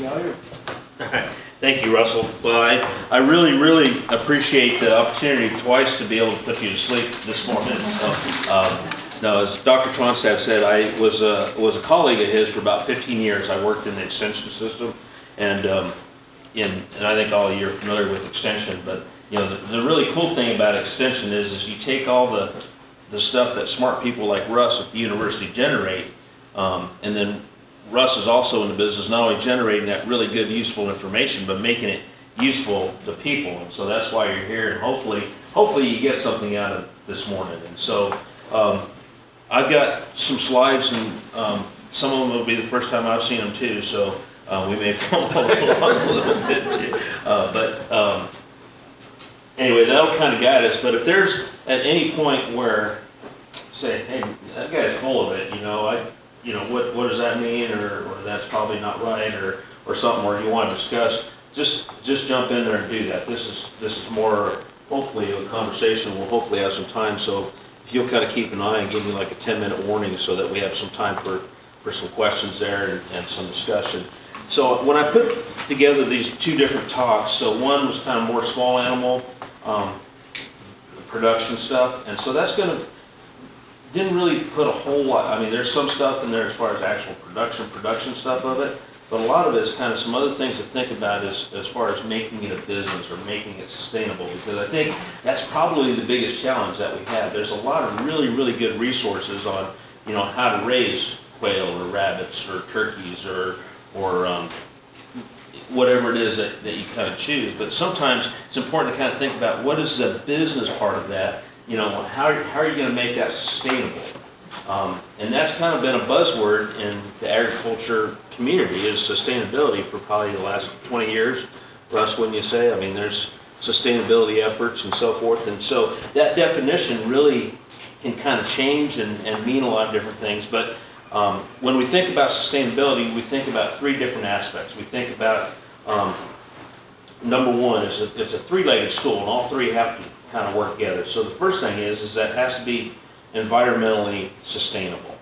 all yours. Thank you, Russell. Well, I really appreciate the opportunity twice to be able to put you to sleep this morning. So, no, as Dr. Tronstad said, I was a colleague of his for about 15 years. I worked in the extension system, and I think all of you are familiar with extension. But you know, the really cool thing about extension is you take all the stuff that smart people like Russ at the university generate, and then Russ is also in the business not only generating that really good, useful information, but making it useful to people. And so that's why you're here, and hopefully you get something out of this morning. And so I've got some slides, and some of them will be the first time I've seen them too, so we may follow along a little bit too. Anyway, that'll kind of guide us. But if there's at any point where, say, hey, that guy's full of it, what does that mean, or that's probably not right, or something where you want to discuss, just jump in there and do that. This is more hopefully a conversation. We'll hopefully have some time, so if you'll kind of keep an eye and give me like a 10-minute warning so that we have some time for some questions there and some discussion. So when I put together these two different talks, so one was kind of more small animal production stuff, and so that's going to didn't really put a whole lot. I mean, there's some stuff in there as far as actual production stuff of it, but a lot of it is kind of some other things to think about as far as making it a business or making it sustainable, because I think that's probably the biggest challenge that we have. There's a lot of really good resources on, how to raise quail or rabbits or turkeys or whatever it is that you kind of choose, but sometimes it's important to kind of think about what is the business part of that. How are you going to make that sustainable? And that's kind of been a buzzword in the agriculture community, is sustainability, for probably the last 20 years. Russ, wouldn't you say? I mean, there's sustainability efforts and so forth. And so that definition really can kind of change and mean a lot of different things. But when we think about sustainability, we think about three different aspects. We think about, number one, it's a three-legged stool, and all three have to kind of work together. So the first thing is that it has to be environmentally sustainable.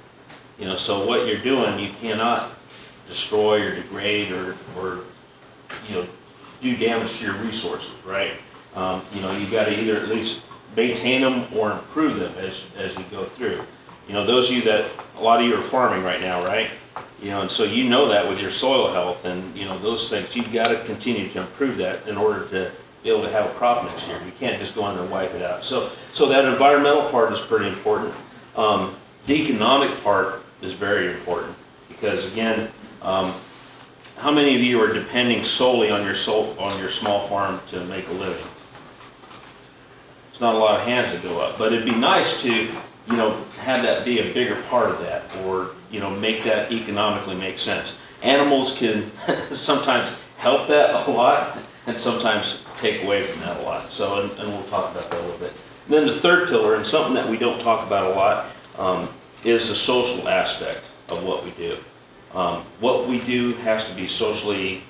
So what you're doing, you cannot destroy or degrade or do damage to your resources, right? You got to either at least maintain them or improve them as you go through. Those of you that, a lot of you are farming right now, right? And so that with your soil health and, those things, you've got to continue to improve that in order to be able to have a crop next year. You can't just go in there and wipe it out. So that environmental part is pretty important. The economic part is very important because, again, how many of you are depending solely on your small farm to make a living? It's not a lot of hands that go up, but it'd be nice to have that be a bigger part of that, or make that economically make sense. Animals can sometimes help that a lot, and sometimes take away from that a lot. So, and we'll talk about that a little bit. And then the third pillar, and something that we don't talk about a lot, is the social aspect of what we do. What we do has to be socially,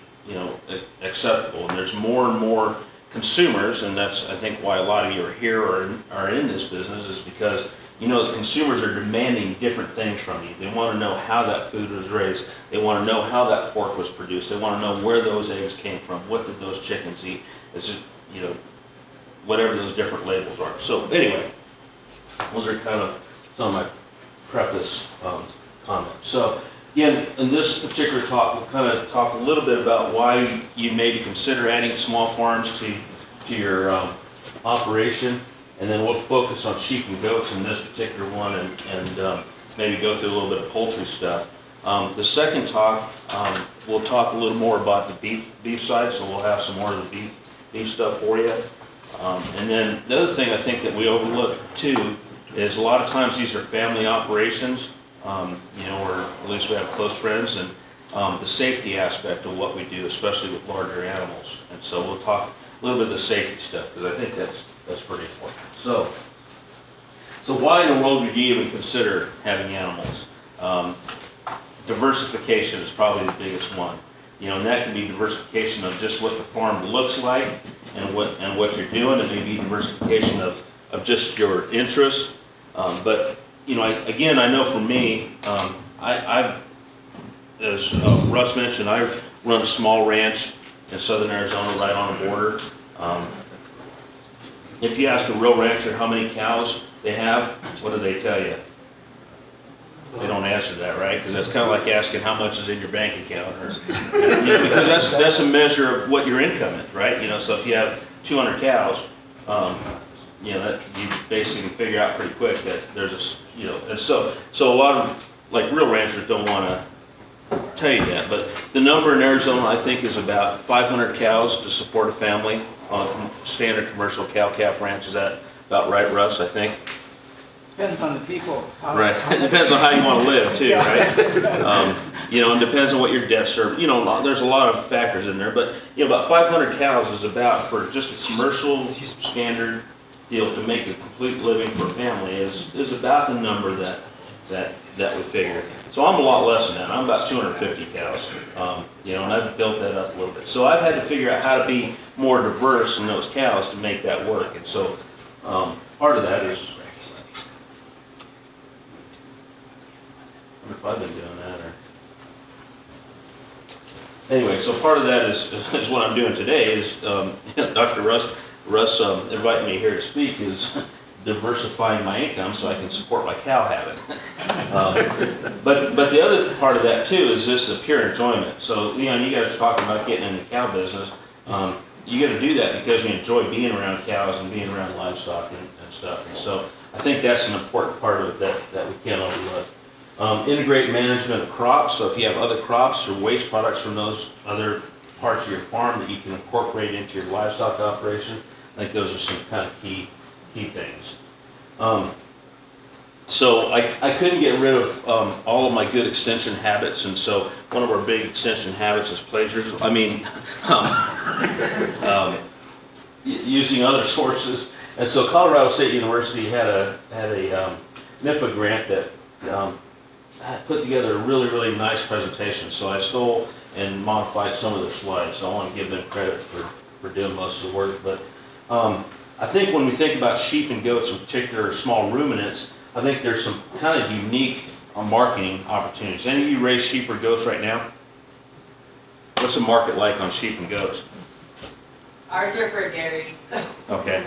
acceptable, and there's more and more consumers, and that's, I think, why a lot of you are here or are in this business, is because the consumers are demanding different things from you. They want to know how that food was raised. They want to know how that pork was produced. They want to know where those eggs came from. What did those chickens eat? It's just, whatever those different labels are. So anyway, those are kind of some of my preface comments. So again, in this particular talk, we'll kind of talk a little bit about why you maybe consider adding small farms to your operation. And then we'll focus on sheep and goats in this particular one, and maybe go through a little bit of poultry stuff. The second talk, we'll talk a little more about the beef side, so we'll have some more of the beef stuff for you. And then the other thing I think that we overlook too is a lot of times these are family operations, or at least we have close friends, and the safety aspect of what we do, especially with larger animals. And so we'll talk a little bit of the safety stuff, because I think that's pretty important. So why in the world would you even consider having animals? Diversification is probably the biggest one. And that can be diversification of just what the farm looks like and what you're doing, and maybe diversification of just your interest. But I know for me, I've as Russ mentioned, run a small ranch in southern Arizona, right on the border. If you ask a real rancher how many cows they have, what do they tell you? They don't answer that, right? Because that's kind of like asking how much is in your bank account, or because that's a measure of what your income is, right? So if you have 200 cows, that you basically figure out pretty quick that there's and so a lot of like real ranchers don't want to tell you that, but the number in Arizona I think is about 500 cows to support a family on a standard commercial cow-calf ranch. Is that about right, Russ? I think. Depends on the people. Right. It depends on how you want to live too, right? It depends on what your debt service. There's a lot of factors in there, but about 500 cows is about, for just a commercial standard deal, to make a complete living for a family is about the number that we figure. So I'm a lot less than that. I'm about 250 cows, and I've built that up a little bit. So I've had to figure out how to be more diverse in those cows to make that work. And so part of that is, I wonder if I've been doing that, or anyway. So part of that is what I'm doing today. Is Dr. Russ invited me here to speak, is diversifying my income so I can support my cow habit. But the other part of that too is just the pure enjoyment. So you guys are talking about getting in the cow business. You got to do that because you enjoy being around cows and being around livestock and stuff. And so I think that's an important part of it that we can't overlook. Integrate management of crops. So if you have other crops or waste products from those other parts of your farm that you can incorporate into your livestock operation, I think those are some kind of key things. So I couldn't get rid of all of my good extension habits, and so one of our big extension habits is pleasures. Using other sources. And so Colorado State University had a NIFA grant that put together a really, really nice presentation. So I stole and modified some of their slides. So I want to give them credit for doing most of the work. But I think when we think about sheep and goats in particular, or small ruminants, I think there's some kind of unique marketing opportunities. Any of you raise sheep or goats right now? What's the market like on sheep and goats? Ours are for dairies. Okay.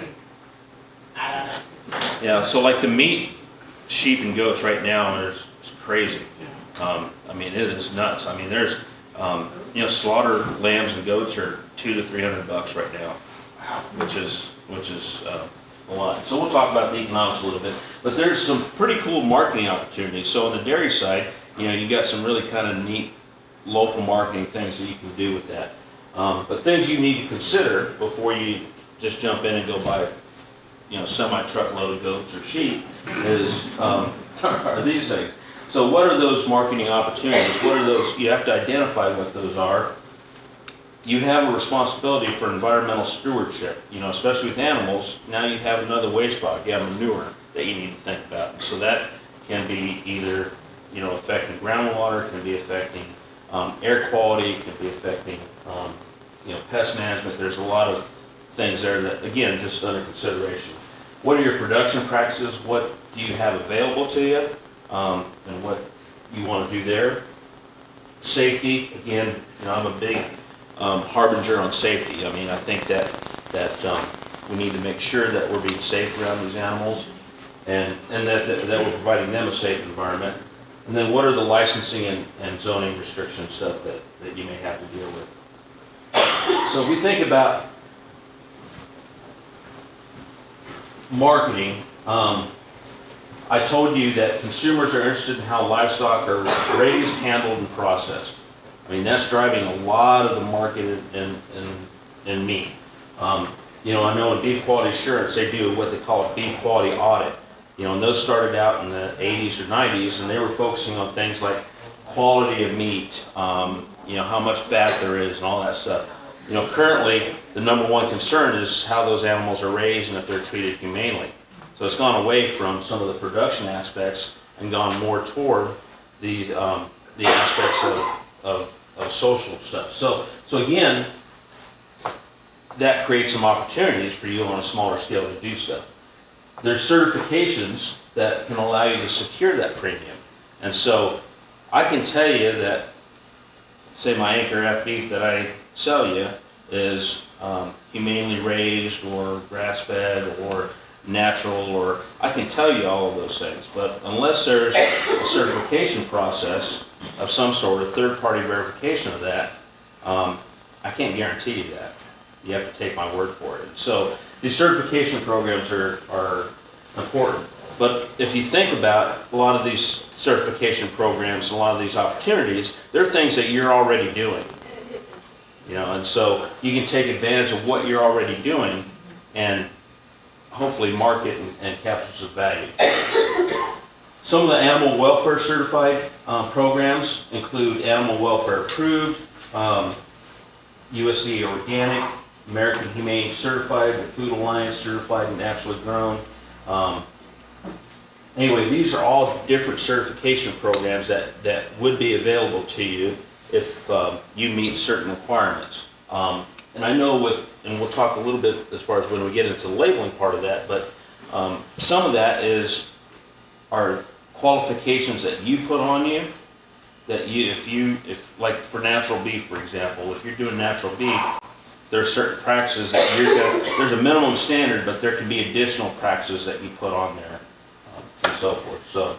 Yeah, so like the meat, sheep and goats right now is crazy. It is nuts. There's, slaughter lambs and goats are $200 to $300 right now, which is a lot. So we'll talk about the economics a little bit, but there's some pretty cool marketing opportunities. So on the dairy side, you got some really kind of neat local marketing things that you can do with that. But things you need to consider before you just jump in and go buy, semi-truckload of goats or sheep are these things. So what are those marketing opportunities? What are those? You have to identify what those are. You have a responsibility for environmental stewardship, especially with animals. Now you have another waste product, you have manure that you need to think about. So that can be either, affecting groundwater, can be affecting air quality, can be affecting, pest management. There's a lot of things there that, again, just under consideration. What are your production practices? What do you have available to you? And what you want to do there. Safety, again, I'm a big harbinger on safety. I think that we need to make sure that we're being safe around these animals and that we're providing them a safe environment. And then what are the licensing and zoning restriction stuff that you may have to deal with. So if we think about marketing, I told you that consumers are interested in how livestock are raised, handled, and processed. That's driving a lot of the market in meat. I know in beef quality assurance, they do what they call a beef quality audit. And those started out in the 80s or 90s, and they were focusing on things like quality of meat, how much fat there is, and all that stuff. Currently, the number one concern is how those animals are raised and if they're treated humanely. So it's gone away from some of the production aspects and gone more toward the aspects of social stuff. So again, that creates some opportunities for you on a smaller scale to do stuff. There's certifications that can allow you to secure that premium. And so I can tell you that say my Anchor F beef that I sell you is humanely raised or grass-fed or natural, or I can tell you all of those things, but unless there's a certification process of some sort, a third-party verification of that, I can't guarantee you that. You have to take my word for it. So these certification programs are important. But if you think about a lot of these certification programs, a lot of these opportunities, they're things that you're already doing. And so you can take advantage of what you're already doing and hopefully market and capture some value. Some of the animal welfare certified programs include animal welfare approved, USDA organic, American Humane Certified, the Food Alliance Certified and Naturally Grown. Anyway, these are all different certification programs that would be available to you if you meet certain requirements. And I know and we'll talk a little bit as far as when we get into the labeling part of that, but some of that are qualifications that you put on you, that if like for natural beef, for example, if you're doing natural beef, there are certain practices that there's a minimum standard, but there can be additional practices that you put on there, and so forth. So,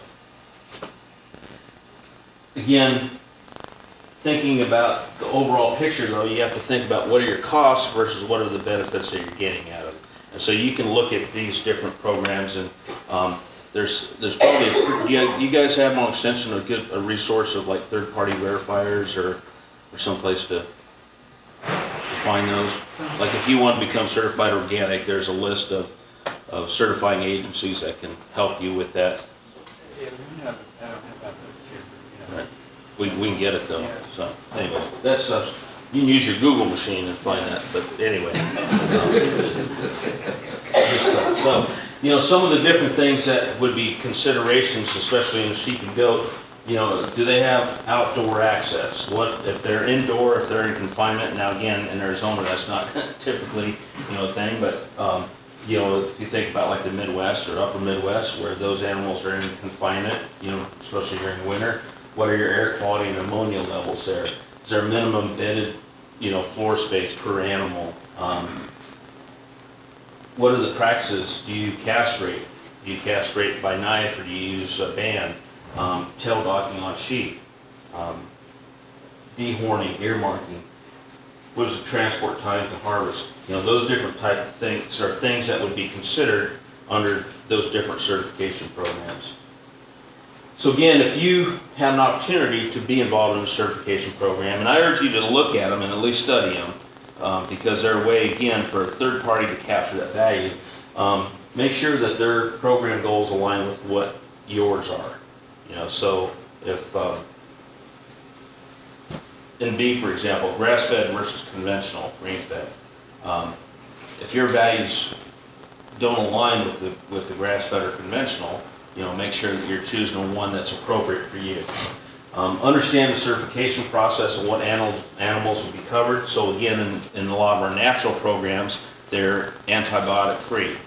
again, thinking about the overall picture, though, you have to think about what are your costs versus what are the benefits that you're getting out of it. And so you can look at these different programs, and there's probably, you guys have on extension a resource of like third-party verifiers or someplace to find those. Like if you want to become certified organic, there's a list of certifying agencies that can help you with that. Yeah, I don't have that list here. Yeah. Right. We can get it though. Yeah. So anyway, that stuff, you can use your Google machine and find that, but anyway. So, some of the different things that would be considerations, especially in sheep and goat, do they have outdoor access? What if they're indoor, if they're in confinement? Now again, in Arizona, that's not typically, a thing, but, if you think about like the Midwest or upper Midwest, where those animals are in confinement, especially during winter, what are your air quality and ammonia levels there? Is there a minimum bedded, floor space per animal? What are the practices? Do you castrate? Do you castrate by knife or do you use a band? Tail docking on sheep, dehorning, ear marking. What is the transport time to harvest? Those different type of things are things that would be considered under those different certification programs. So again, if you have an opportunity to be involved in a certification program, and I urge you to look at them and at least study them, because they're a way, again, for a third party to capture that value. Make sure that their program goals align with what yours are. So if in beef, for example, grass-fed versus conventional, grain-fed, if your values don't align with the grass-fed or conventional, make sure that you're choosing one that's appropriate for you. Understand the certification process and what animals will be covered. So again, in a lot of our natural programs, they're antibiotic-free.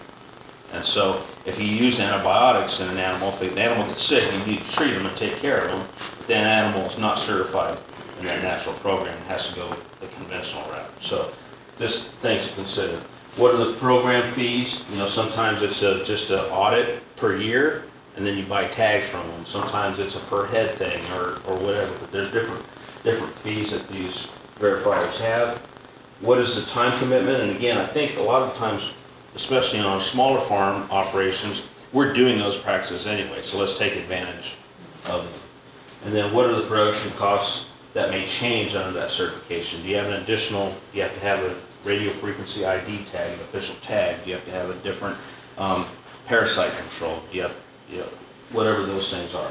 And so if you use antibiotics in an animal, if an animal gets sick, you need to treat them and take care of them, but that animal is not certified in that natural program. It has to go the conventional route. So this things to consider. What are the program fees? Sometimes it's just an audit per year, and then you buy tags from them. Sometimes it's a per head thing or whatever, but there's different fees that these verifiers have. What is the time commitment? And again, I think a lot of times, especially on our smaller farm operations, we're doing those practices anyway, so let's take advantage of them. And then what are the production costs that may change under that certification? Do you have an additional, you have to have a radio frequency ID tag, an official tag? Do you have to have a different parasite control? Do you have, whatever those things are.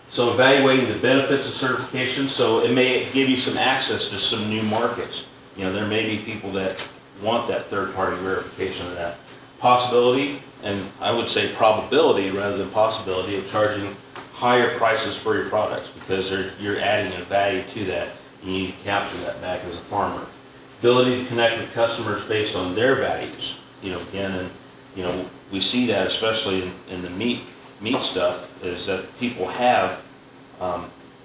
So evaluating the benefits of certification, so it may give you some access to some new markets. There may be people that want that third-party verification of that. Possibility, and I would say probability rather than possibility, of charging higher prices for your products because you're adding a value to that. You need to capture that back as a farmer. Ability to connect with customers based on their values. Again, and we see that especially in the meat stuff, is that people have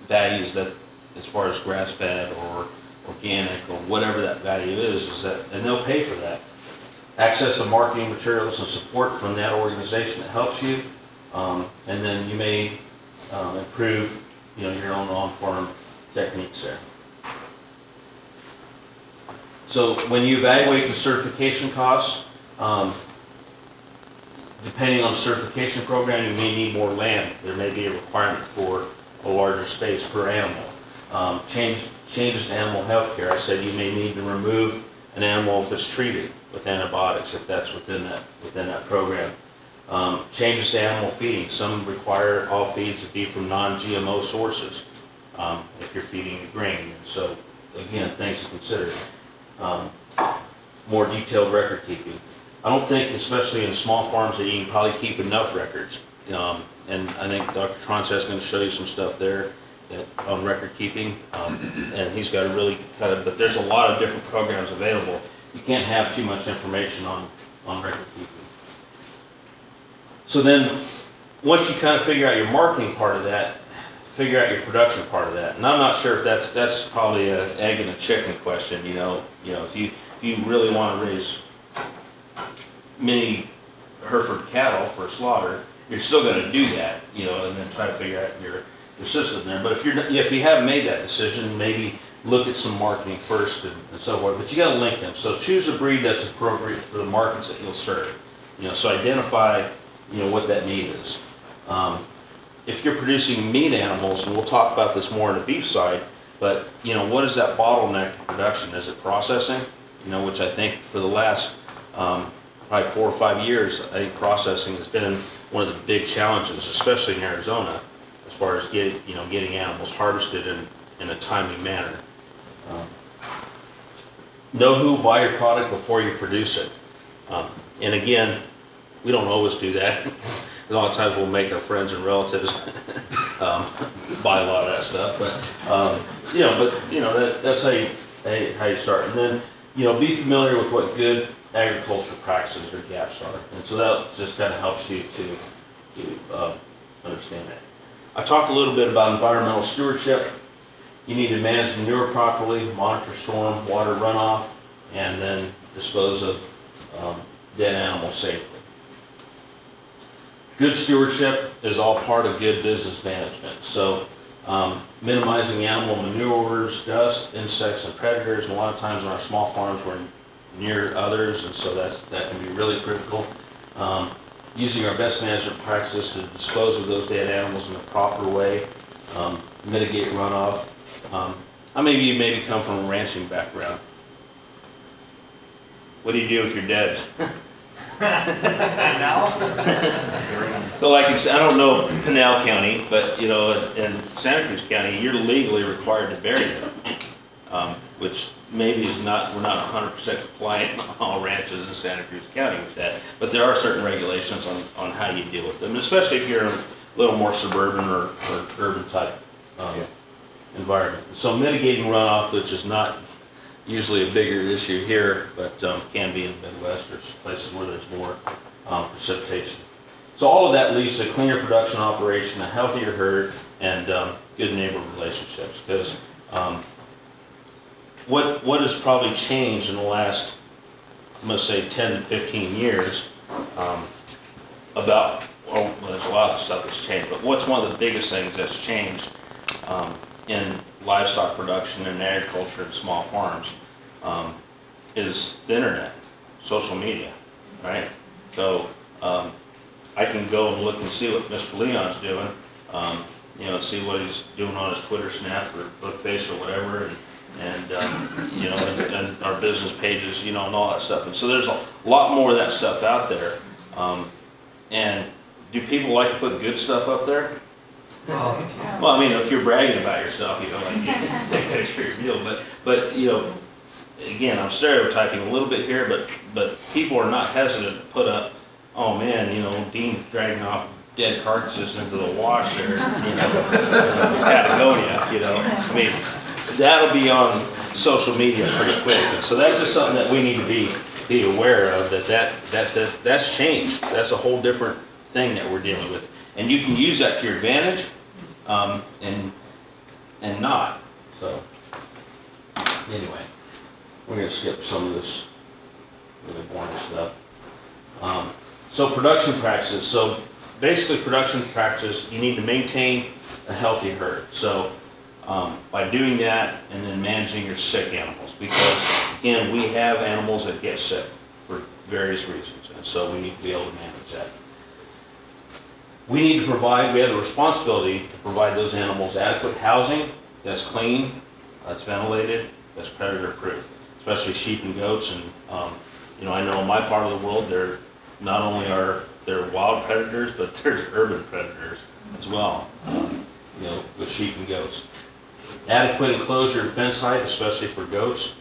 values that as far as grass-fed or organic or whatever that value is that, and they'll pay for that. Access to marketing materials and support from that organization that helps you, and then you may improve, your own on-farm techniques there. So when you evaluate the certification costs, depending on the certification program, you may need more land. There may be a requirement for a larger space per animal. Changes to animal health care. I said you may need to remove an animal if it's treated with antibiotics, if that's within that program. Changes to animal feeding. Some require all feeds to be from non-GMO sources if you're feeding a grain. And so, again, things to consider. More detailed record keeping. I don't think, especially in small farms, that you can probably keep enough records. And I think Dr. Rancer is going to show you some stuff there on record keeping. And he's got a really but there's a lot of different programs available. You can't have too much information on record keeping. So then, once you kind of figure out your marketing part of that, figure out your production part of that. And I'm not sure if that's probably an egg and a chicken question. If you really want to raise many Hereford cattle for slaughter, you're still going to do that, and then try to figure out your system there. But if you haven't made that decision, maybe look at some marketing first and so forth. But you got to link them. So choose a breed that's appropriate for the markets that you'll serve. So identify, what that need is. If you're producing meat animals, and we'll talk about this more on the beef side, but what is that bottleneck to production? Is it processing? Which I think for the last probably 4 or 5 years, I think processing has been one of the big challenges, especially in Arizona, as far as getting animals harvested in a timely manner. Know who will buy your product before you produce it. And again, we don't always do that. A lot of times we'll make our friends and relatives buy a lot of that stuff, that's how you start. And then, be familiar with what good agriculture practices or gaps are. And so that just kind of helps you to understand that. I talked a little bit about environmental stewardship. You need to manage manure properly, monitor storm, water runoff, and then dispose of dead animals safely. Good stewardship is all part of good business management. So minimizing animal manures, dust, insects, and predators. And a lot of times on our small farms we're near others, and so that can be really critical. Using our best management practices to dispose of those dead animals in a proper way, mitigate runoff. How many of you maybe come from a ranching background? What do you do with your dead? So like I don't know Pinal County, but in Santa Cruz County, you're legally required to bury them, which maybe we're not 100% compliant on all ranches in Santa Cruz County with that, but there are certain regulations on how you deal with them, especially if you're in a little more suburban or urban type environment. So mitigating runoff, which is not usually a bigger issue here, but can be in the Midwest or places where there's more precipitation. So all of that leads to a cleaner production operation, a healthier herd, and good neighbor relationships. Because what has probably changed in the last, I must say, 10 to 15 years there's a lot of stuff that's changed, but what's one of the biggest things that's changed in livestock production and agriculture and small farms is the internet, social media, right? So I can go and look and see what Mr. Leon's doing, see what he's doing on his Twitter, Snap, or Bookface, or whatever, and our business pages, and all that stuff. And so there's a lot more of that stuff out there. And do people like to put good stuff up there? Well, I mean, if you're bragging about yourself, you take picture of your deal. But again, I'm stereotyping a little bit here, but people are not hesitant to put up, oh man, Dean's dragging off dead carcasses into the wash there, Patagonia, I mean, that'll be on social media pretty quick. And so that's just something that we need to be aware of, that's changed. That's a whole different thing that we're dealing with. And you can use that to your advantage, and not. So, anyway, we're gonna skip some of this really boring stuff. So production practices. So basically production practices, you need to maintain a healthy herd. So by doing that and then managing your sick animals, because again, we have animals that get sick for various reasons, and so we need to be able to manage that. We need to provide, we have the responsibility to provide those animals adequate housing that's clean, that's ventilated, that's predator proof, especially sheep and goats. And you know, I know in my part of the world, they're not only are there wild predators, but there's urban predators as well, you know, with sheep and goats. Adequate enclosure and fence height, especially for goats.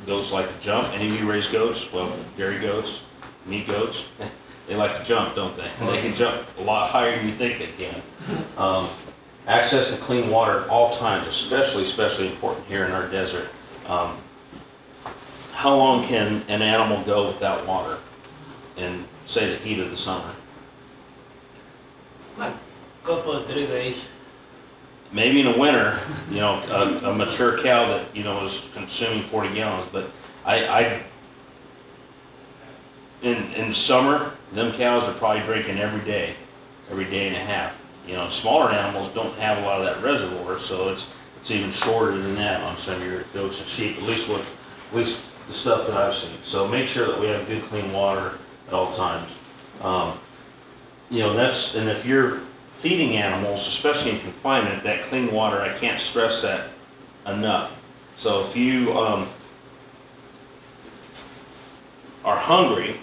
Goats like to jump. Any of you raise goats? Well, dairy goats, meat goats, they like to jump, don't they? They can jump a lot higher than you think they can. Access to clean water at all times, especially important here in our desert. How long can an animal go without water in, say, the heat of the summer? Like couple of 3 days. Maybe in the winter, you know, a mature cow that, you know, is consuming 40 gallons, but in summer, them cows are probably drinking every day and a half. You know, smaller animals don't have a lot of that reservoir, so it's even shorter than that on some of your goats and sheep, at least the stuff that I've seen. So make sure that we have good clean water at all times. You know, and if you're feeding animals, especially in confinement, that clean water, I can't stress that enough. So if you are hungry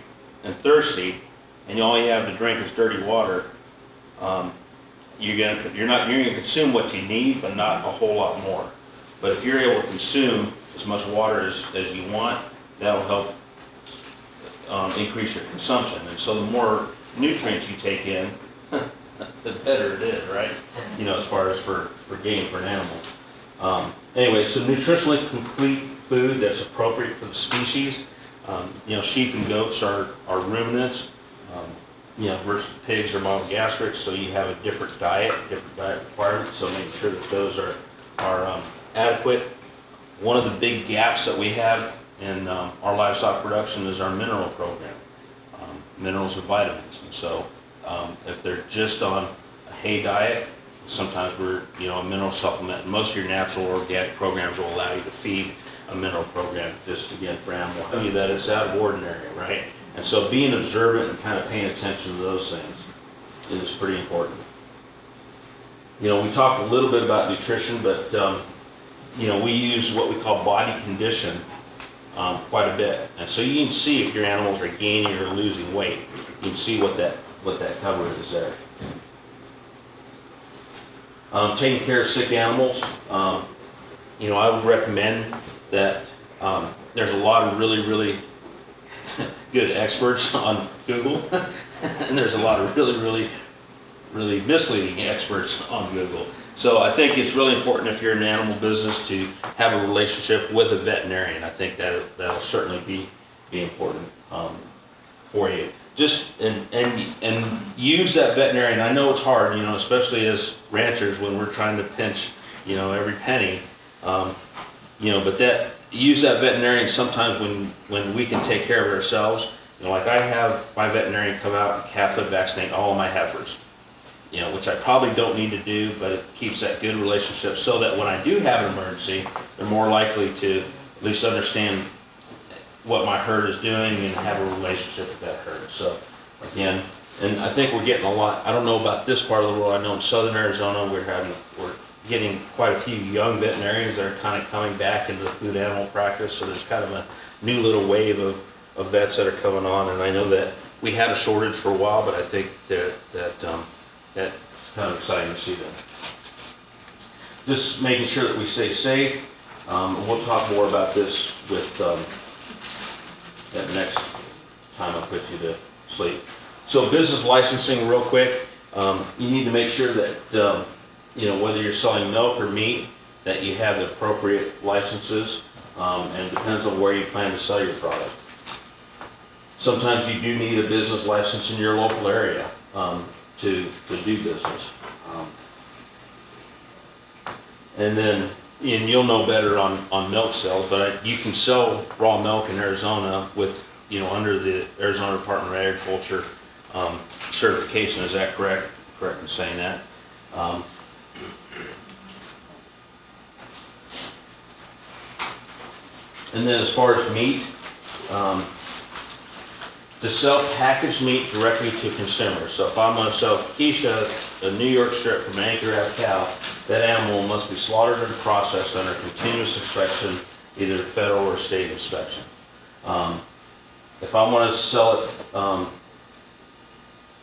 and thirsty, and all you have to drink is dirty water, you're gonna consume what you need, but not a whole lot more. But if you're able to consume as much water as you want, that'll help increase your consumption. And so the more nutrients you take in, the better it is, right? You know, as far as for gain for an animal. Anyway, so nutritionally complete food that's appropriate for the species. You know, sheep and goats are ruminants. You know, versus pigs are monogastrics, so you have a different diet requirement. So make sure that those are adequate. One of the big gaps that we have in our livestock production is our mineral program, minerals and vitamins. And so if they're just on a hay diet, sometimes we're, you know, a mineral supplement. And most of your natural organic programs will allow you to feed a mineral program, just again for animal health. That it's out of ordinary, right? And so being observant and kind of paying attention to those things is pretty important. You know, we talked a little bit about nutrition, but you know, we use what we call body condition quite a bit. And so you can see if your animals are gaining or losing weight. You can see what that cover is there. Taking care of sick animals. You know, I would recommend that there's a lot of really good experts on Google, and there's a lot of really misleading experts on Google. So I think it's really important if you're in an animal business to have a relationship with a veterinarian. I think that'll certainly be important for you. Just and use that veterinarian. I know it's hard, you know, especially as ranchers when we're trying to pinch, you know, every penny. You know, but use that veterinarian sometimes when we can take care of ourselves. You know, like I have my veterinarian come out and calf foot vaccinate all of my heifers. You know, which I probably don't need to do, but it keeps that good relationship so that when I do have an emergency, they're more likely to at least understand what my herd is doing and have a relationship with that herd. So again, and I think we're getting a lot, I don't know about this part of the world, I know in southern Arizona we're getting quite a few young veterinarians that are kind of coming back into the food animal practice, so there's kind of a new little wave of vets that are coming on, and I know that we had a shortage for a while, but I think that's kind of exciting to see them. Just making sure that we stay safe. We'll talk more about this with that next time I put you to sleep. So business licensing real quick. You need to make sure that, you know, whether you're selling milk or meat, that you have the appropriate licenses, and it depends on where you plan to sell your product. Sometimes you do need a business license in your local area to do business. And then, and you'll know better on milk sales, but you can sell raw milk in Arizona with, under the Arizona Department of Agriculture certification. Is that correct? Correct in saying that. And then as far as meat, to sell packaged meat directly to consumers. So if I'm going to sell Keisha a New York strip from an Anchor-Out cow, that animal must be slaughtered and processed under continuous inspection, either federal or state inspection. If I want to sell it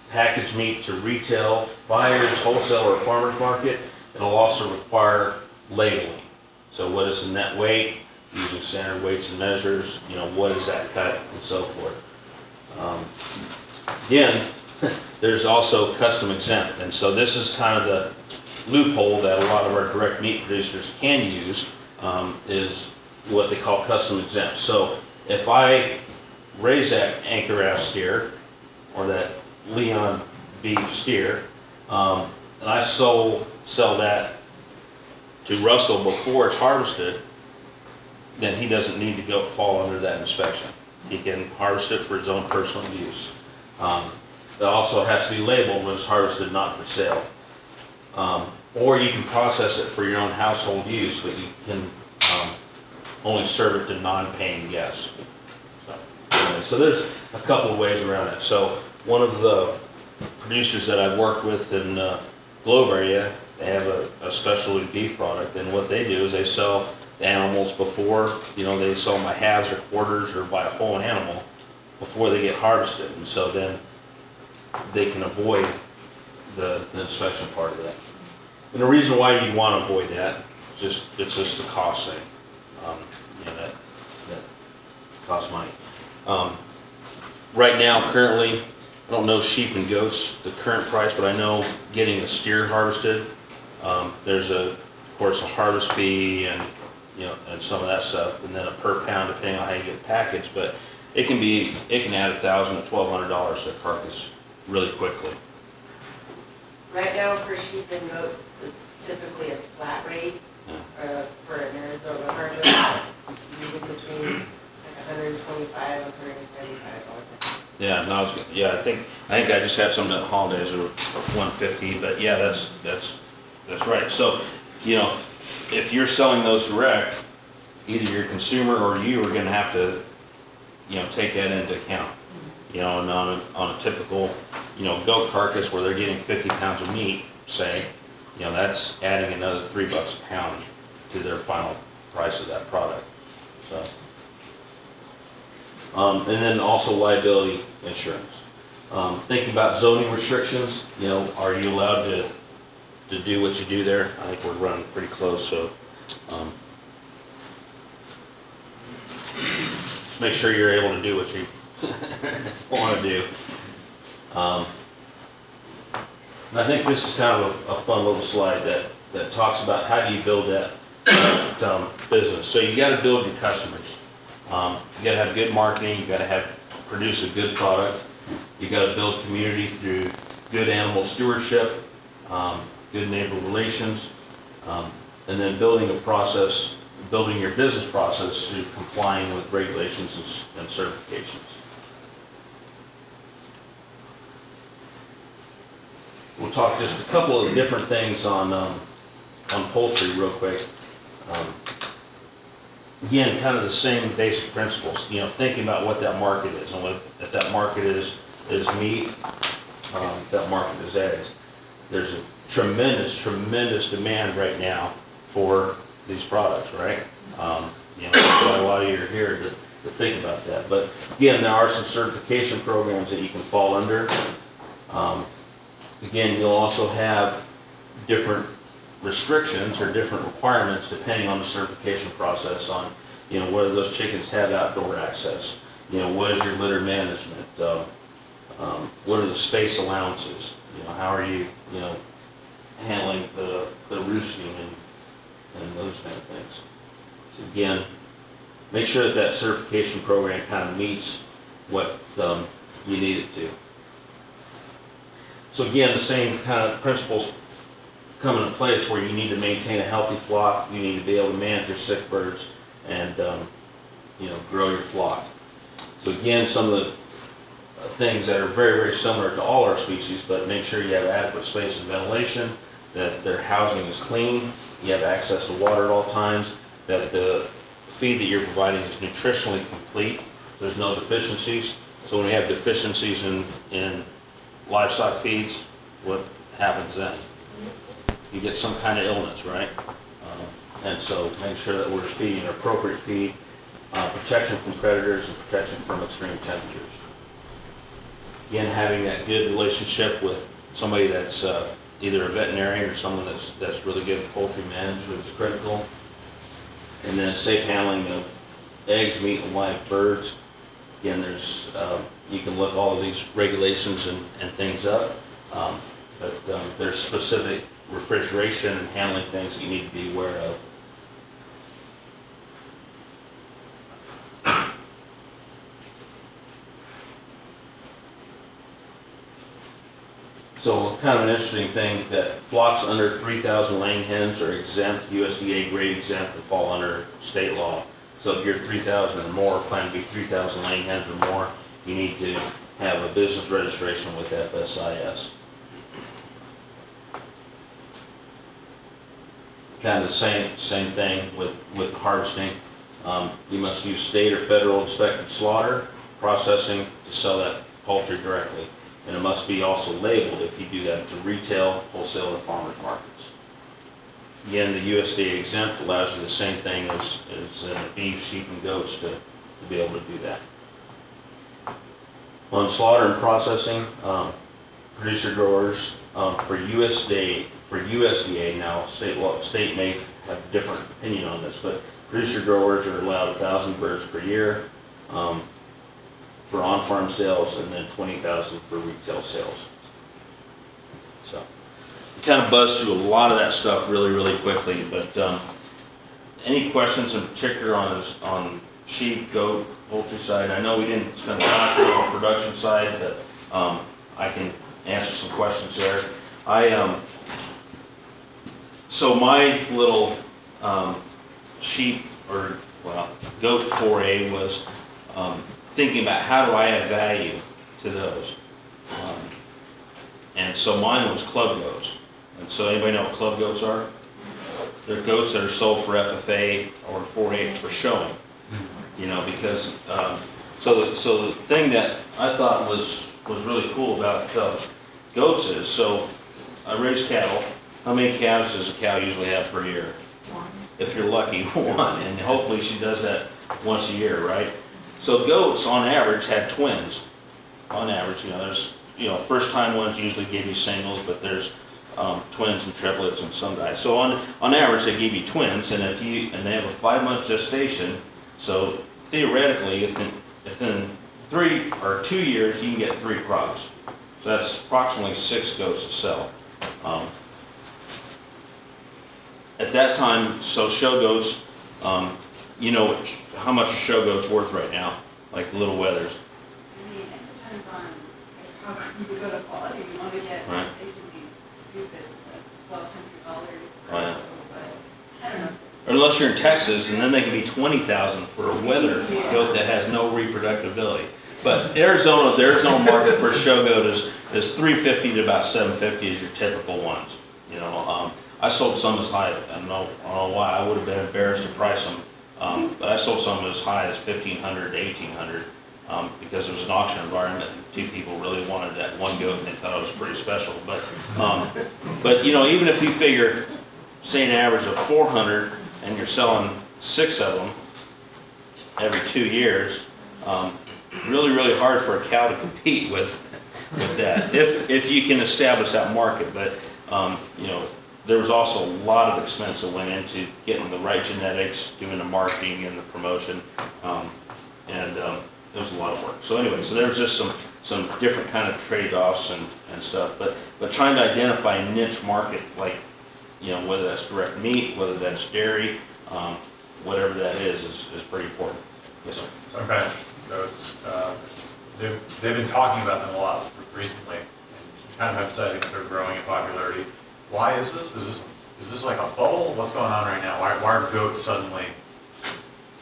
packaged meat to retail buyers, wholesale, or farmers market, it'll also require labeling. So what is the net weight, using standard weights and measures, what is that cut, and so forth. Again, there's also custom exempt, and so this is kind of the loophole that a lot of our direct meat producers can use, is what they call custom exempt. So if I raise that Anchor-Out steer, or that Leon beef steer, and I sell that to Russell before it's harvested, then he doesn't need to fall under that inspection. He can harvest it for his own personal use. It also has to be labeled when it's harvested, not for sale. Or you can process it for your own household use, but you can only serve it to non-paying guests. So there's a couple of ways around it. So one of the producers that I've worked with in the Globe area, they have a specialty beef product, and what they do is they sell the animals before, they sell them by halves or quarters or by a whole animal before they get harvested, and so then they can avoid the inspection part of that. And the reason why you'd want to avoid that, it's just a cost thing. That costs money. Right now, currently, I don't know sheep and goats, the current price, but I know getting a steer harvested, there's of course a harvest fee and some of that stuff, and then a per pound depending on how you get it packaged, but it can add $1,000 to $1,200 to a carcass really quickly. Right now for sheep and goats, it's typically a flat rate. Yeah. For an Arizona harvest, it's usually between like $125 and $175. Yeah, no, I think I just had some at the holidays of 150, but yeah, that's right. So, if you're selling those direct, either your consumer or you are going to have to, take that into account. And on a typical, goat carcass where they're getting 50 pounds of meat, say, that's adding another $3 a pound to their final price of that product. So, and then also liability insurance. Thinking about zoning restrictions, are you allowed to do what you do there? I think we're running pretty close, so just make sure you're able to do what you want to do. And I think this is kind of a fun little slide that talks about how do you build that business. So you got to build your customers. You got to have good marketing. You got to produce a good product. You got to build community through good animal stewardship, good neighbor relations, and then building your business process through complying with regulations and certifications. We'll talk just a couple of different things on poultry real quick. Again, kind of the same basic principles. Thinking about what that market is, and if that market is meat, if that market is eggs. There's a tremendous demand right now for these products, right? That's why a lot of you are here to think about that. But again, there are some certification programs that you can fall under. Again, you'll also have different restrictions or different requirements depending on the certification process on, whether those chickens have outdoor access. What is your litter management? What are the space allowances? How are you, handling the roosting and those kind of things. So again, make sure that certification program kind of meets what you need it to. So again, the same kind of principles come in a place where you need to maintain a healthy flock, you need to be able to manage your sick birds, and, you know, grow your flock. So again, some of the things that are very, very similar to all our species, but make sure you have adequate space and ventilation, that their housing is clean, you have access to water at all times, that the feed that you're providing is nutritionally complete, there's no deficiencies. So when we have deficiencies in livestock feeds, what happens then? You get some kind of illness, right? And so make sure that we're feeding appropriate feed, protection from predators and protection from extreme temperatures. Again, having that good relationship with somebody that's either a veterinarian or someone that's really good at poultry management is critical. And then safe handling of eggs, meat, and live birds. Again, there's, you can look all of these regulations and things up, but there's specific refrigeration and handling things that you need to be aware of. So kind of an interesting thing that flocks under 3,000 laying hens are exempt, USDA grade exempt, and fall under state law. So if you're 3,000 or more, plan to be 3,000 laying hens or more, you need to have a business registration with FSIS. Kind of the same thing with harvesting. You must use state or federal inspected slaughter, processing to sell that poultry directly. And it must be also labeled if you do that to retail, wholesale, or farmers markets. Again, the USDA exempt allows you the same thing as beef, sheep, and goats to be able to do that. On slaughter and processing, producer growers for USDA now, state may have a different opinion on this, but producer growers are allowed 1,000 birds per year for on-farm sales, and then 20,000 for retail sales. So, kind of buzzed through a lot of that stuff really quickly, but any questions in particular on sheep, goat, poultry side? I know we didn't spend a lot of time on the production side, but I can answer some questions there. So my little sheep, or well, goat foray was thinking about how do I add value to those. And so mine was club goats. And so anybody know what club goats are? They're goats that are sold for FFA or 4-H for showing. You know, because so the thing that I thought was really cool about goats is, so I raise cattle. How many calves does a cow usually have per year? One. If you're lucky, one, and hopefully she does that once a year, right? So goats, on average, had twins. On average, there's, first time ones usually give you singles, but there's twins and triplets and some guys. So on average, they give you twins, and they have a 5-month gestation. So theoretically, within 3 or 2 years, you can get 3 crops. So that's approximately 6 goats to sell. At that time, so show goats, how much a show goat's worth right now, like the little wethers. I mean, it depends on how good of quality you want to get. Right. It can be stupid, like $1,200 for Right. a little, but I don't know. Or unless you're in Texas, and then they can be $20,000 for a wether goat that has no reproductibility. But the Arizona market for a show goat is $350 to about $750 is your typical ones. I sold some as high, I don't know why, I would have been embarrassed to price them, but I sold some as high as $1,500 to $1,800 because it was an auction environment and 2 people really wanted that one goat and they thought it was pretty special. But even if you figure, say an average of 400 and you're selling 6 of them every 2 years, really hard for a cow to compete with that if you can establish that market. But there was also a lot of expense that went into getting the right genetics, doing the marketing and the promotion, and it was a lot of work. So anyway, so there was just some different kind of trade-offs and stuff, but trying to identify a niche market, like whether that's direct meat, whether that's dairy, whatever that is pretty important. Yes, sir. Okay, goats, they've been talking about them a lot recently, and kind of emphasizing that they're growing in popularity. Why is this? Is this like a bubble? What's going on right now? Why are goats suddenly,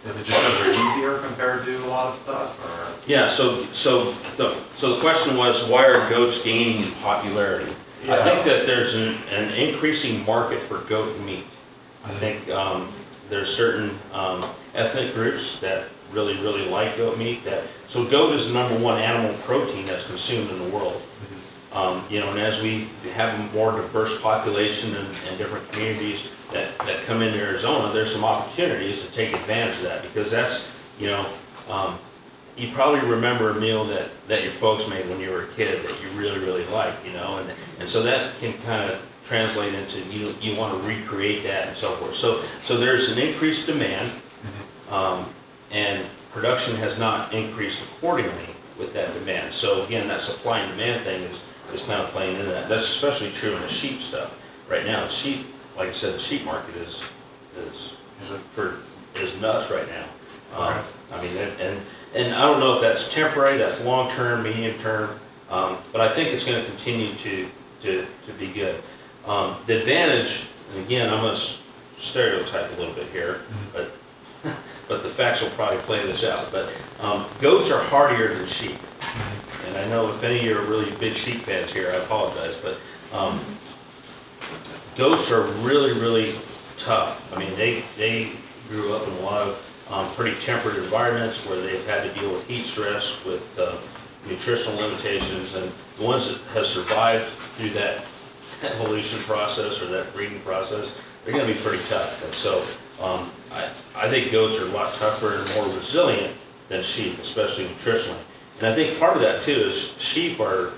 is it just because they're easier compared to a lot of stuff, or? Yeah, so the question was, why are goats gaining in popularity? I think that there's an increasing market for goat meat. I think there's certain ethnic groups that really like goat meat. So goat is the #1 animal protein that's consumed in the world. And as we have a more diverse population and different communities that come into Arizona, there's some opportunities to take advantage of that, because that's, you probably remember a meal that your folks made when you were a kid that you really liked, and so that can kind of translate into you want to recreate that and so forth. So there's an increased demand, and production has not increased accordingly with that demand. So again, that supply and demand thing is kind of playing into that. That's especially true in the sheep stuff. Right now, the sheep, like I said, the sheep market is nuts right now. Okay. I mean, and I don't know if that's temporary, that's long-term, medium-term, but I think it's going to continue to be good. The advantage, and again, I'm going to stereotype a little bit here, but the facts will probably play this out. But goats are hardier than sheep. And I know if any of you are really big sheep fans here, I apologize, but goats are really tough. I mean, they grew up in a lot of pretty temperate environments where they've had to deal with heat stress, with nutritional limitations, and the ones that have survived through that evolution process or that breeding process, they're going to be pretty tough. And so I think goats are a lot tougher and more resilient than sheep, especially nutritionally. And I think part of that too is sheep are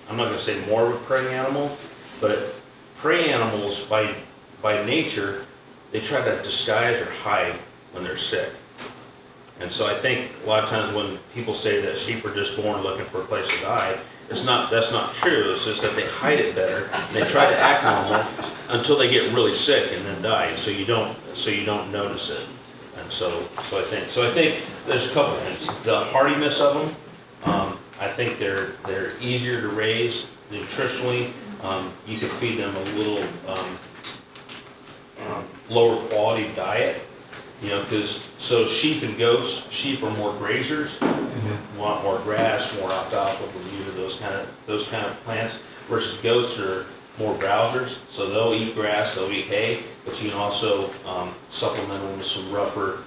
I'm not going to say more of a prey animal, but prey animals by nature, they try to disguise or hide when they're sick. And so I think a lot of times when people say that sheep are just born looking for a place to die, that's not true. It's just that they hide it better. And they try to act normal until they get really sick and then die. And so you don't notice it. And so I think there's a couple things. The hardiness of them, I think they're easier to raise nutritionally. You can feed them a little lower quality diet, because sheep and goats, sheep are more grazers, want more grass, more alfalfa, Bermuda, those kind of plants, versus goats are more browsers, so they'll eat grass, they'll eat hay, but you can also supplement them with some rougher,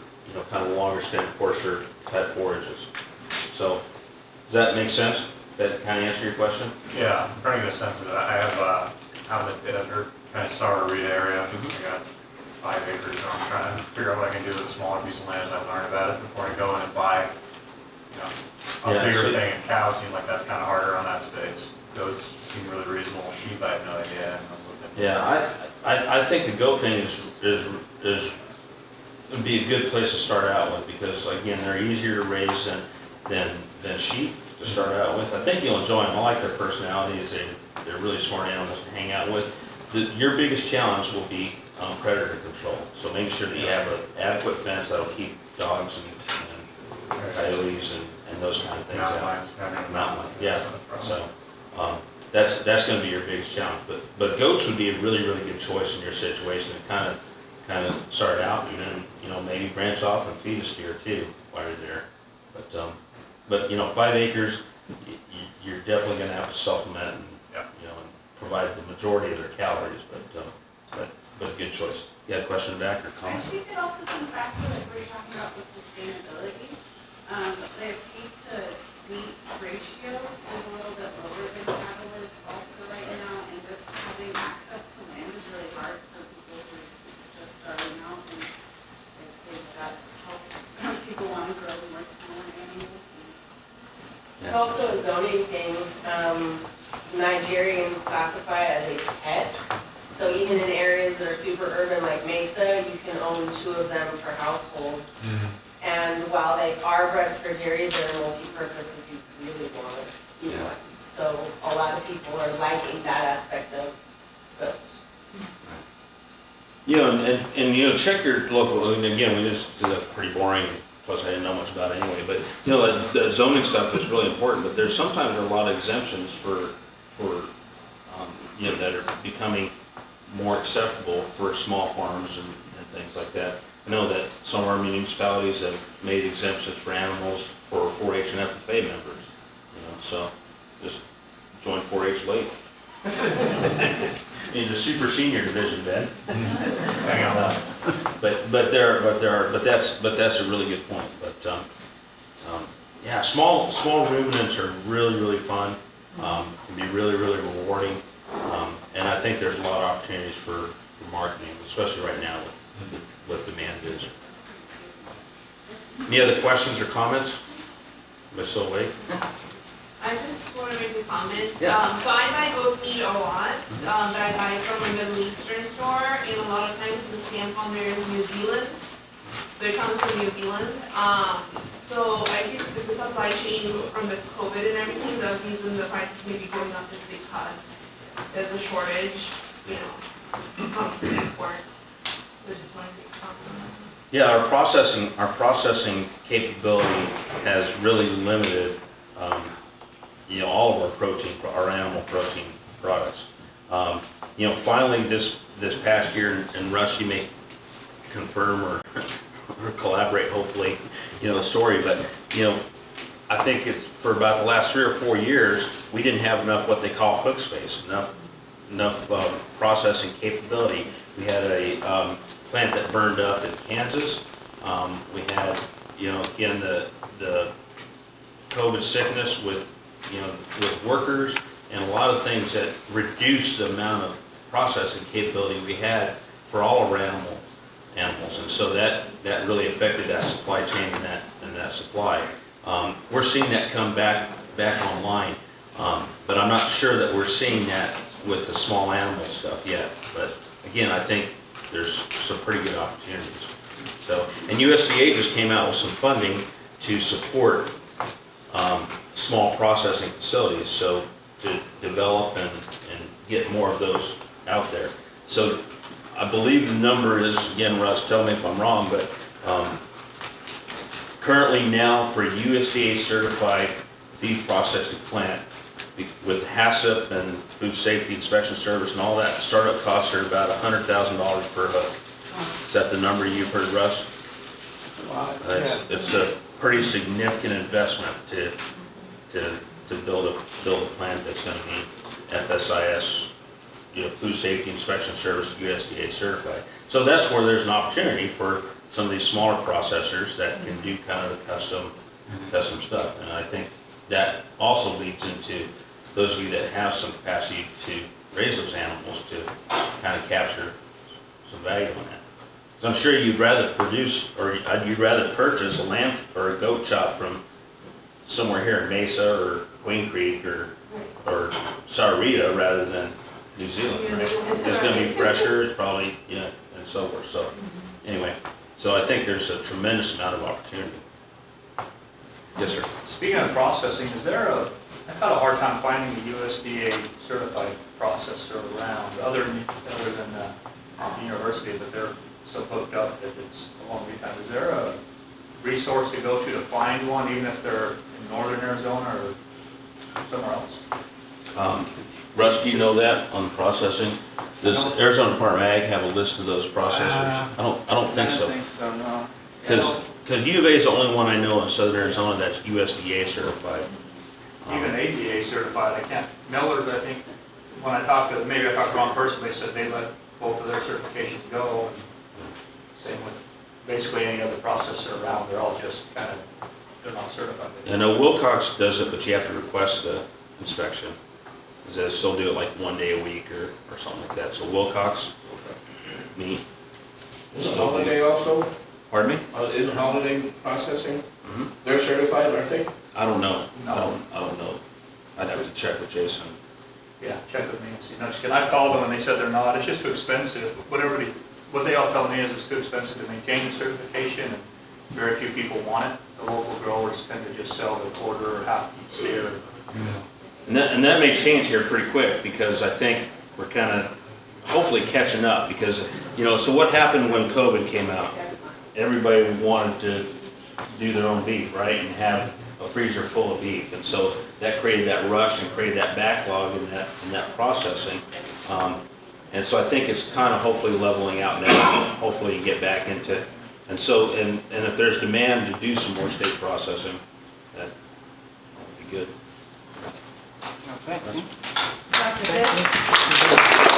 kind of longer stem coarser type forages. So does that make sense? That kind of answer your question? Yeah, I'm trying to get a sense of it. I have out in the kind of Starrita area. I got 5 acres, so I'm trying to figure out what I can do with a smaller piece of land as I learn about it before I go in and buy, a bigger thing. And cows seem like that's kind of harder on that space. Those seem really reasonable. Sheep, I have no idea. Yeah, I think the goat thing is would be a good place to start out with, because again, they're easier to raise than sheep to start out with. I think you'll enjoy them. I like their personalities. They're really smart animals to hang out with. Your biggest challenge will be predator control. So making sure that you have an adequate fence that'll keep dogs and coyotes and those kind of things out. Mountain lions, yeah. So that's going to be your biggest challenge. But goats would be a really good choice in your situation to kind of start out, and then maybe branch off and feed a steer too while you're there. But 5 acres, you're definitely going to have to supplement and provide the majority of their calories. But good choice. You had a question back or I comment? think it also comes back to what you're talking about with sustainability. The feed to meat ratio is a little bit lower than cattle is also right now, and just having access to land is really hard for people who are just starting out, and I think that helps people want to grow more smaller animals. It's also a zoning thing. Nigerians classify it as a pet. So even in areas that are super urban like Mesa, you can own 2 of them per household. And while they are bred for dairy, they're multi-purpose if you really want it. So a lot of people are liking that aspect of goat. And check your local, and again, we just did that pretty boring, plus I didn't know much about it anyway, but the zoning stuff is really important, but there's sometimes a lot of exemptions for you know, that are becoming more acceptable for small farms and things like that. I know that some of our municipalities have made exemptions for animals for 4-H and FFA members, you know, so just join 4-H late. In the super senior division, Ben. Hang on. But that's a really good point. But yeah, small ruminants are really fun. Can be really rewarding, and I think there's a lot of opportunities for marketing, especially right now with what demand is. Any other questions or comments? Ms. Solway? I just want to make a comment. Yeah. So I buy goat meat a lot, that I buy from a Middle Eastern store, and a lot of times the stamp on there is New Zealand. So it comes from New Zealand. So I think that the supply chain from the COVID and everything, the reason the prices may be going up is because there's a shortage, you know, of imports. So just wanted to comment on that. Yeah, our processing capability has really limited, you know, all of our protein, our animal protein products. You know, finally this past year, and Russ, you may confirm or collaborate, hopefully, you know, the story, but, you know, I think it's for about the last 3 or 4 years, we didn't have enough what they call hook space, enough processing capability. We had a plant that burned up in Kansas. We had, you know, again, the COVID sickness with, you know, with workers and a lot of things that reduced the amount of processing capability we had for all of our animals. And so that really affected that supply chain and that supply. We're seeing that come back online, but I'm not sure that we're seeing that with the small animal stuff yet. But again, I think there's some pretty good opportunities. So, and USDA just came out with some funding to support small processing facilities, so to develop and get more of those out there. So I believe the number is, again, Russ, tell me if I'm wrong, but currently now for USDA certified beef processing plant with HACCP and Food Safety Inspection Service and all that, startup costs are about $100,000 per hook. Is that the number you've heard, Russ? It's a pretty significant investment to build a plant that's going to be FSIS, you know, Food Safety Inspection Service, USDA certified. So that's where there's an opportunity for some of these smaller processors that can do kind of the custom stuff. And I think that also leads into those of you that have some capacity to raise those animals to kind of capture some value on that. So I'm sure you'd rather produce, or you'd rather purchase a lamb or a goat chop from somewhere here in Mesa or Queen Creek or Sahuarita rather than New Zealand, right? It's going to be fresher, it's probably, you know, and so forth. So anyway, so I think there's a tremendous amount of opportunity. Yes, sir. Speaking of processing, I've had a hard time finding a USDA certified processor around, other than the university, but they're so hooked up that it's a long lead time. Is there a resource to go to find one, even if they're in northern Arizona or somewhere else? Russ, do you know that on processing? Does Arizona Department of Ag have a list of those processors? I don't think so. I don't think so, no. Because U of A is the only one I know in southern Arizona that's USDA certified. Even ADA certified, I can't. Miller's, I think, when I talked to, maybe I talked to the wrong person, they said they let both of their certifications go. Same with basically any other processor around, they're all just kind of, they're not certified. I know Wilcox does it, but you have to request the inspection. Does they still do it like 1 day a week or something like that? So Wilcox, me. Is Holiday also, Pardon me? is Holiday Processing? Mm-hmm. They're certified, aren't they? I don't know. No. I don't know. I'd have to check with Jason. Yeah, check with me and see. No, just kidding. I've called them and they said they're not. It's just too expensive. What they all tell me is it's too expensive to maintain the certification and very few people want it. The local growers tend to just sell the quarter or half each year. And that may change here pretty quick because I think we're kind of hopefully catching up because, you know, so what happened when COVID came out? Everybody wanted to do their own beef, right, and have a freezer full of beef. And so that created that rush and created that backlog in that processing. And so I think it's kind of hopefully leveling out now, hopefully you get back into, and so, and if there's demand to do some more state processing, that would be good. Thanks. Dr. Fish?